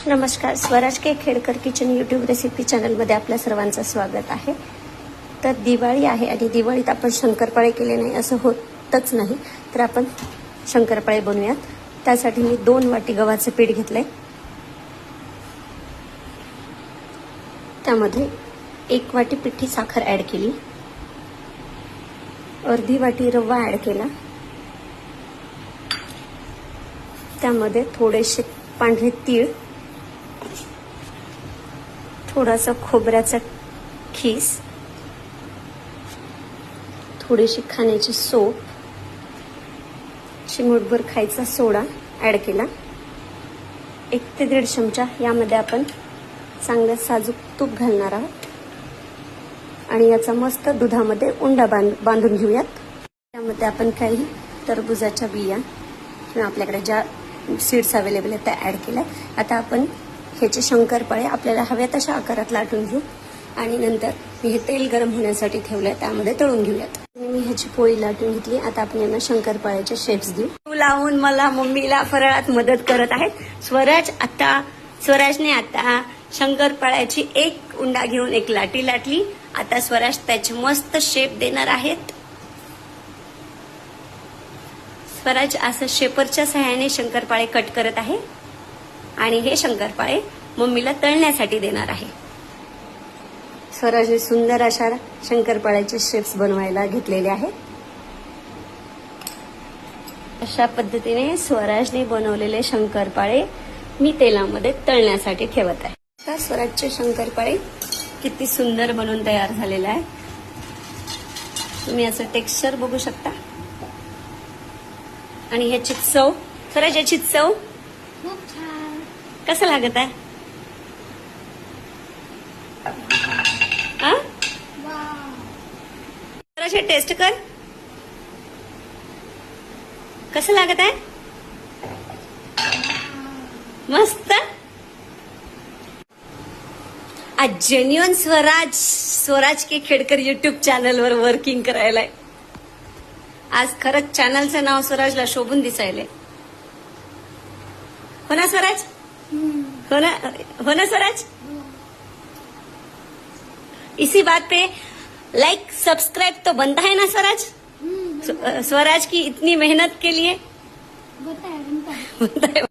नमस्कार, स्वराज के Khedkar kitchen YouTube recipe चॅनलमध्ये आपल्या सर्वांचं स्वागत आहे। तर दिवाळी आहे आणि दिवाळीत आपण शंकरपाळे केले नाही असं होतच नाही, तर आपण शंकरपाळे बनवूयात। त्यासाठी मी 2 वाटी गव्हाचं पीठ घेतलंय, त्यामध्ये 1 वाटी पिठी साखर ऍड केली, अर्धी वाटी रवा ऍड केला, त्यामध्ये थोडेसे पांढरे तीळ, थोडासा खोबऱ्याचा खीस, थोडीशी खाण्याची सोप, चिमूटभर खायचा सोडा ऍड केला, 1 ते 1.5 चमचा यामध्ये आपण चांगलं साजूक तूप घालणार आहोत आणि याचा मस्त दुधामध्ये उंडा बांधून घेऊयात। त्यामध्ये आपण काही टरबुजाच्या बिया किंवा आपल्याकडे ज्या सीड्स अवेलेबल आहेत त्या ऍड केल्या। आता आपण ह्याचे शंकरपाळे आपल्याला हव्या तशा आकारात लाटून घेऊ आणि नंतर मी हे तेल गरम होण्यासाठी ठेवलंय, त्यामध्ये तळून घेऊयात। मी ह्याची पोळी लाटून घेतली। आता आपण यांना शंकरपाळ्याचे शेप्स देऊ। लावून मला मम्मीला फराळात मदत करत आहेत स्वराजने आता शंकरपाळ्याची 1 उंडा घेऊन 1 लाटी लाटली। आता स्वराज त्याचे मस्त शेप देणार आहेत। स्वराज असं शेपरच्या सहाय्याने शंकरपाळे कट करत आहे आणि हे शंकरपाळे मम्मीला तळण्यासाठी देणार आहे। स्वराजने सुंदर अशा शंकरपाळ्याचे शेप्स बनवायला घेतलेले आहेत। अशा पद्धतीने स्वराजने बनवलेले शंकरपाळे मी तेलामध्ये तळण्यासाठी ठेवत आहे। तर स्वराजचे शंकरपाळे किती सुंदर बनून तयार झालेले आहे। तुम्ही असं टेक्स्चर बघू शकता आणि ह्याची चव, स्वराज याची चव खूप छान। कसं लागत आहे? स्वराज टेस्ट कर, कसं लागत आहे? मस्त। आज जेन्युअन स्वराज के खेडकर यूट्यूब चॅनलवर वर्किंग करायला आहे। आज खरंच चॅनलचं नाव स्वराजला शोभून दिसायले। हो ना स्वराज? हो ना स्वराज? इसी बात पे लाइक सब्सक्राइब तो बनता है ना स्वराज? स्वराज की इतनी मेहनत के लिए बनता है।